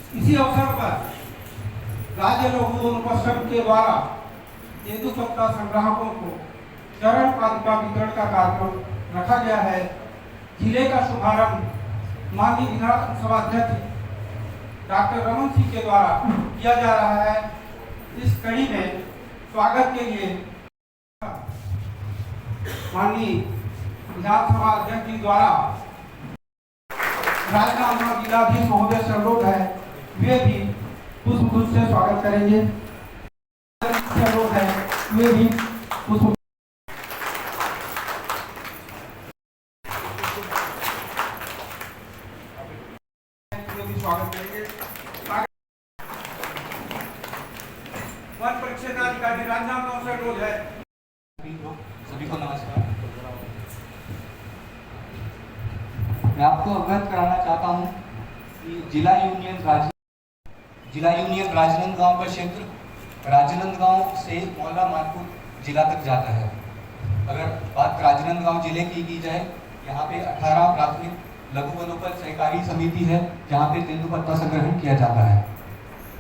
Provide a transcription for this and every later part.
इसी अवसर पर राज्य लघु वनोपश्रम के द्वारा तेंदुपत्ता संग्राहकों को चरण पादुका वितरण का कार्यक्रम रखा गया है। जिले का शुभारंभ माननीय विधानसभा अध्यक्ष डॉक्टर रमन सिंह के द्वारा किया जा रहा है। इस कड़ी में स्वागत के लिए माननीय विधानसभा अध्यक्ष जी द्वारा राजनांदगांव जिलाधीश महोदय से अनुरोध है वे भी पुष्पगुच्छ से स्वागत करेंगे। अनुरोध है वे भी पुष्प स्वागत करेंगे। वन परिक्षेत्राधिकारी राजनांदगांव से अनुरोध है। सभी को नमस्कार। मैं आपको अवगत कराना चाहता हूं कि जिला यूनियन राजनांदगांव का क्षेत्र राजनांदगांव से मौला मानपुर जिला तक जाता है। अगर बात राजनांदगांव जिले की जाए, यहाँ पे 18 प्राथमिक लघु वनोपज सहकारी समिति है जहाँ पे तेंदुपत्ता संग्रहण किया जाता है।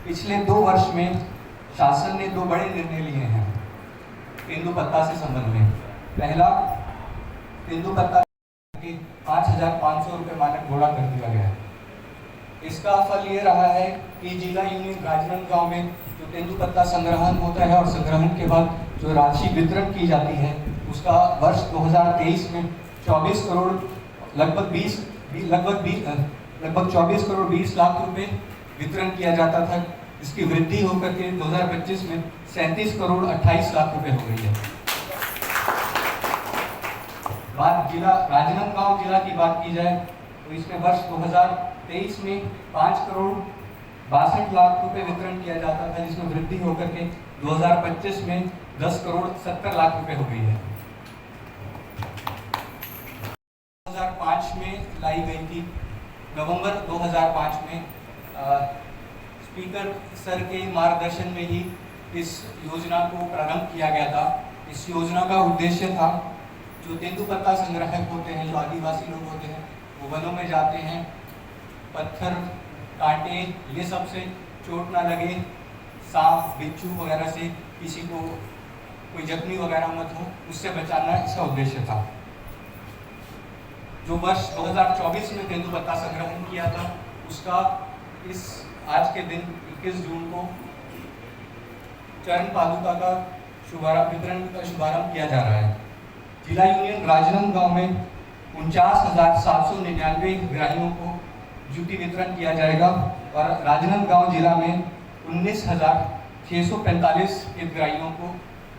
पिछले 2 वर्ष में शासन ने 2 बड़े निर्णय लिए हैं तेंदुपत्ता से संबंध में। पहला, तेंदुपत्ता के 5,500 रुपये मानक घोड़ा कर दिया गया है। इसका फल ये रहा है कि जिला यूनियन राजनांदगांव में जो तेंदुपत्ता संग्रहण होता है और संग्रहण के बाद जो राशि वितरण की जाती है उसका वर्ष 2023 में 24 करोड़ लगभग 24 करोड़ 20 लाख रुपए वितरण किया जाता था। इसकी वृद्धि होकर के 2025 में 37 करोड़ 28 लाख रुपए हो गई है। बात जिला राजनांदगांव जिला की बात की जाए तो इसमें वर्ष 2023 में 5 करोड़ 62 लाख रुपए वितरण किया जाता था, जिसमें वृद्धि होकर के 2025 में 10 करोड़ 70 लाख रुपए हो गई है। 2005 में लाई गई थी। नवंबर 2005 में स्पीकर सर के मार्गदर्शन में ही इस योजना को प्रारंभ किया गया था। इस योजना का उद्देश्य था जो तेंदुपत्ता संग्राहक होते हैं, जो आदिवासी लोग होते हैं, वो वनों में जाते हैं, पत्थर कांटे ये सब से चोट ना लगे, सांप बिच्छू वगैरह से किसी को कोई जख्मी वगैरह मत हो, उससे बचाना इसका उद्देश्य था। जो वर्ष 2024 में तेंदुपत्ता संग्रहण किया था उसका इस आज के दिन 21 जून को चरण पादुका का वितरण का शुभारंभ किया जा रहा है। जिला यूनियन राजनांदगांव में 49,799 हितग्राहियों को जूती वितरण किया जाएगा और राजनांदगांव जिला में 19,645 हितग्राहियों को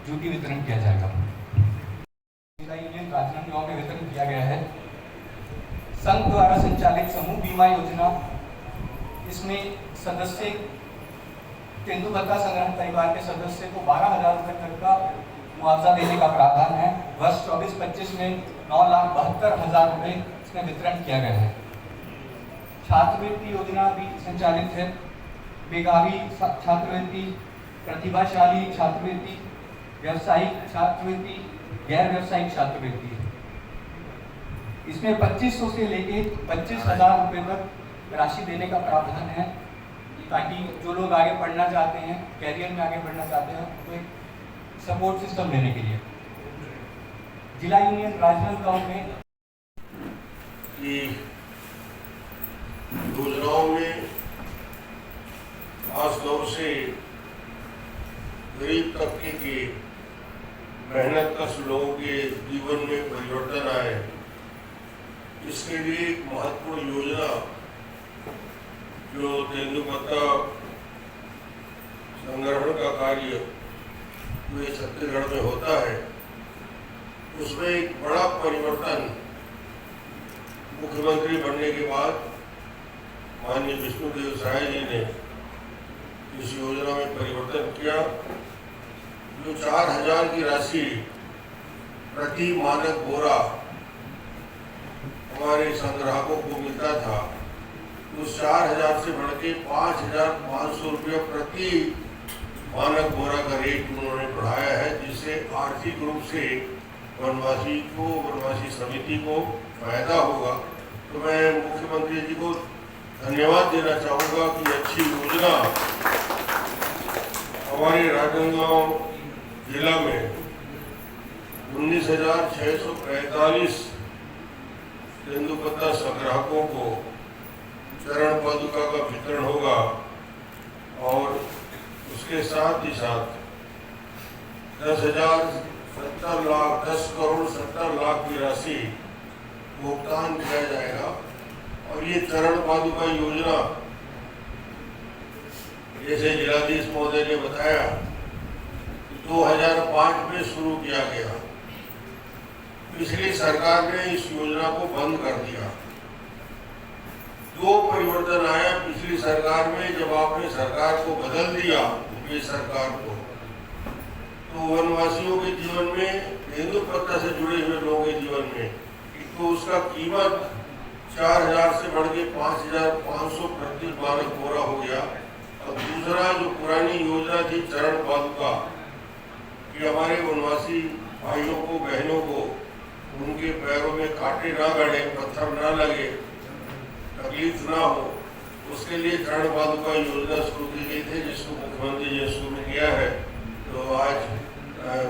जूती वितरण किया जाएगा। जिला यूनियन राजनांदगांव में वितरण किया गया है। संघ द्वारा संचालित समूह बीमा योजना, इसमें सदस्य तेंदुपत्ता संग्रहण परिवार के सदस्य को 12,000 रुपये तक का मुआवजा देने का प्रावधान है। वर्ष 24-25 में 9,72,000 रुपये इसमें वितरण किया गया है। छात्रवृत्ति योजना भी संचालित है। मेधावी छात्रवृत्ति, प्रतिभाशाली छात्रवृत्ति, व्यावसायिक छात्रवृत्ति, गैर व्यावसायिक छात्रवृत्ति, इसमें 2500 से लेके 25,000 रुपये तक राशि देने का प्रावधान है, ताकि जो लोग आगे पढ़ना चाहते हैं, कैरियर में आगे बढ़ना चाहते हैं, तो एक सपोर्ट सिस्टम देने के लिए। जिला यूनियन राजनांदगांव में योजनाओं में खास तौर से गरीब तबके के मेहनत कश लोगों के जीवन में परिवर्तन आए, इसके लिए एक महत्वपूर्ण योजना जो तेंदुपत्ता संग्रहण का कार्य जो छत्तीसगढ़ में होता है, उसमें एक बड़ा परिवर्तन मुख्यमंत्री बनने के बाद माननीय विष्णुदेव साय जी ने इस योजना में परिवर्तन किया। जो 4,000 की राशि प्रति मानक बोरा हमारे संग्राहकों को मिलता था, उस 4,000 से बढ़ के 5,500 रुपये प्रति मानक बोरा का रेट उन्होंने बढ़ाया है, जिससे आर्थिक रूप से वनवासी समिति को फायदा होगा। तो मैं मुख्यमंत्री जी को धन्यवाद देना चाहूँगा कि अच्छी योजना हमारे राजनांदगांव जिला में 19,645 तेंदुपत्ता संग्राहकों को चरण पादुका का वितरण होगा और उसके साथ ही साथ 10 करोड़ 70 लाख की राशि भुगतान किया जाएगा। और ये चरण पादुका योजना जैसे जिलाधीश महोदय ने बताया 2005 में शुरू किया गया। पिछली सरकार ने इस योजना को बंद कर दिया। दो परिवर्तन आया पिछली सरकार में, जब आपने सरकार को बदल दिया यूपीए सरकार को, तो वनवासियों के जीवन में, तेंदुपत्ता से जुड़े हुए लोगों के जीवन में एक तो उसका कीमत 4,000 से बढ़ के 5,500 प्रति मानक बोरा हो गया। और दूसरा जो पुरानी योजना थी चरण पादुका कि हमारे वनवासी भाइयों को बहनों को उनके पैरों में कांटे ना गड़े, पत्थर ना लगे, तकलीफ ना हो, उसके लिए चरण पादुका योजना शुरू की गई थी जिसको मुख्यमंत्री जी ने शुरू किया है। तो आज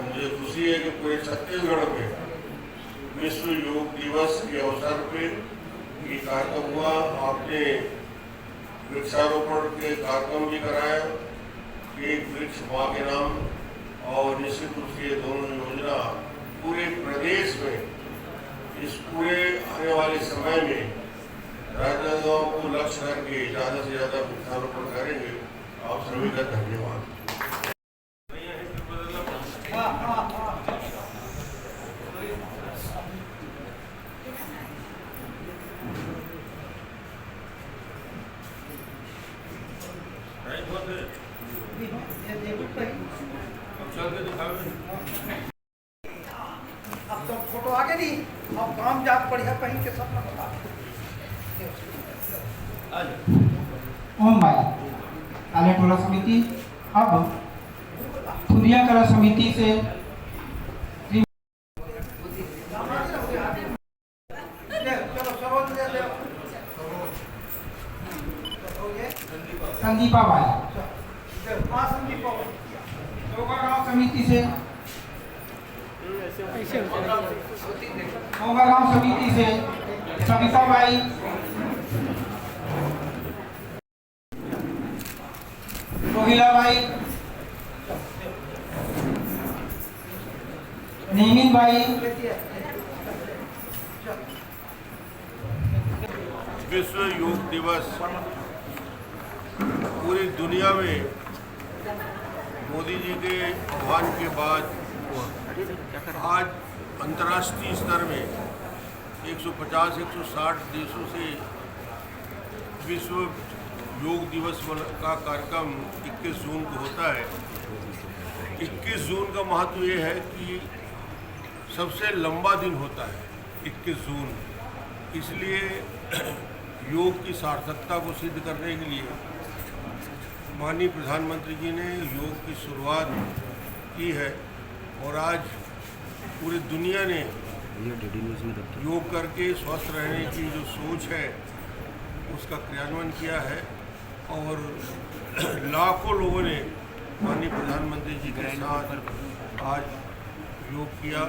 मुझे खुशी है कि पूरे छत्तीसगढ़ में विश्व योग दिवस के अवसर पे ये कार्यक्रम हुआ। आपने वृक्षारोपण के कार्यक्रम भी कराया, एक वृक्ष माँ के नाम, और निश्चित रूप से ये दोनों योजना पूरे प्रदेश में इस पूरे आने वाले समय में राजनांदगांव को लक्ष्य करके ज़्यादा से ज़्यादा वृक्षारोपण करेंगे। आप सभी का धन्यवाद। अब तो फोटो आगे नहीं, अब काम जात बढ़िया कहीं के सब ना बता। ओम भाई आले टोला समिति अब खुदिया कला समिति से संदीपा भाई, गाँव समिति से गाँव समिति से सविता भाई, रोहिला भाई, नेमिन भाई, विश्व योग दिवस पूरी दुनिया में मोदी जी के आह्वान के बाद आज अंतर्राष्ट्रीय स्तर में 150-160 देशों से विश्व योग दिवस का कार्यक्रम 21 जून को होता है। 21 जून का महत्व ये है कि सबसे लंबा दिन होता है 21 जून, इसलिए योग की सार्थकता को सिद्ध करने के लिए माननीय प्रधानमंत्री जी ने योग की शुरुआत की है और आज पूरी दुनिया ने योग करके स्वस्थ रहने की जो सोच है उसका क्रियान्वयन किया है और लाखों लोगों ने माननीय प्रधानमंत्री जी के साथ आज योग किया।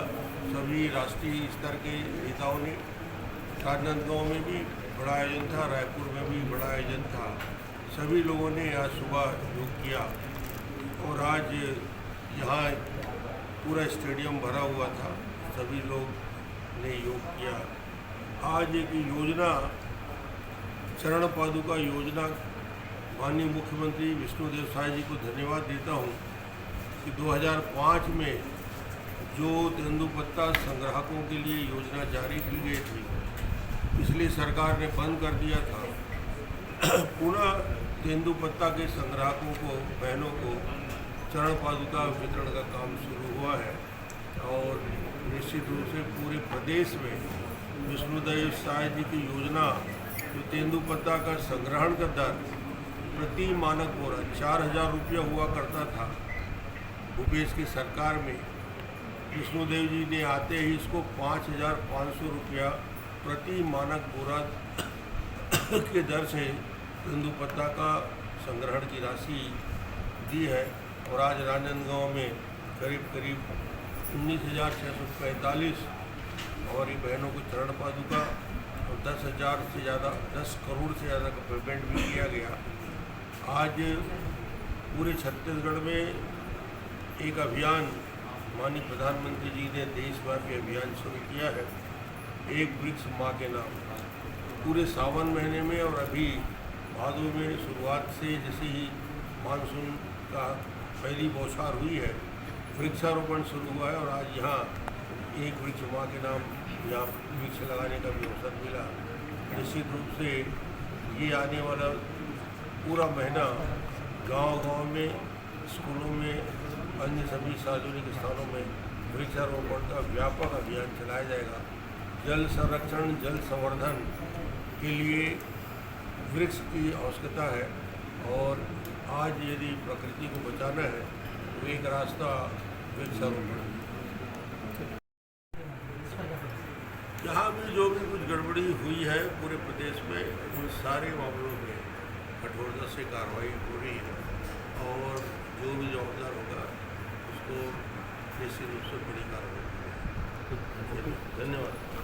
सभी राष्ट्रीय स्तर के नेताओं ने, राजनांदगांव में भी बड़ा आयोजन था, रायपुर में भी बड़ा आयोजन था, सभी लोगों ने आज सुबह योग किया और आज यहाँ पूरा स्टेडियम भरा हुआ था, सभी लोग ने योग किया। आज एक योजना चरण पादुका योजना माननीय मुख्यमंत्री विष्णुदेव साय जी को धन्यवाद देता हूँ कि 2005 में जो तेंदुपत्ता संग्राहकों के लिए योजना जारी की गई थी, पिछली सरकार ने बंद कर दिया था। पुनः तेंदुपत्ता के संग्राहकों को, बहनों को चरण पादुका वितरण का काम शुरू हुआ है और निश्चित रूप से पूरे प्रदेश में विष्णुदेव साय जी की योजना जो तेंदुपत्ता का संग्रहण का दर प्रति मानक बोरा 4,000 रुपया हुआ करता था, भूपेश की सरकार में विष्णुदेव जी ने आते ही इसको 5,500 रुपया प्रति मानक बोरा के दर से तेंदुपत्ता का संग्रहण की राशि दी है और आज राजनांदगांव में करीब करीब 19,645 हमारी बहनों को चरण पादुका और 10,000 से ज़्यादा 10 करोड़ से ज़्यादा का पेमेंट भी किया गया। आज पूरे छत्तीसगढ़ में एक अभियान माननीय प्रधानमंत्री जी ने देशव्यापी अभियान शुरू किया है, एक वृक्ष माँ के नाम। पूरे सावन महीने में और अभी भादों में शुरुआत से जैसे ही मानसून का पहली बौछार हुई है, वृक्षारोपण शुरू हुआ है और आज यहाँ एक वृक्ष माँ के नाम यहाँ वृक्ष लगाने का भी अवसर मिला। निश्चित रूप से ये आने वाला पूरा महीना गांव-गांव में, स्कूलों में, अन्य सभी सार्वजनिक स्थानों में वृक्षारोपण का व्यापक अभियान चलाया जाएगा। जल संरक्षण, जल संवर्धन के लिए वृक्ष की आवश्यकता है और आज यदि प्रकृति को बचाना है तो एक रास्ता वृक्षारोपण है। जहाँ भी जो भी कुछ गड़बड़ी हुई है पूरे प्रदेश में, उन सारे मामलों में कठोरता से कार्रवाई हो रही है और जो भी जवाबदार होगा उसको निश्चित रूप से बड़ी कार्रवाई। धन्यवाद।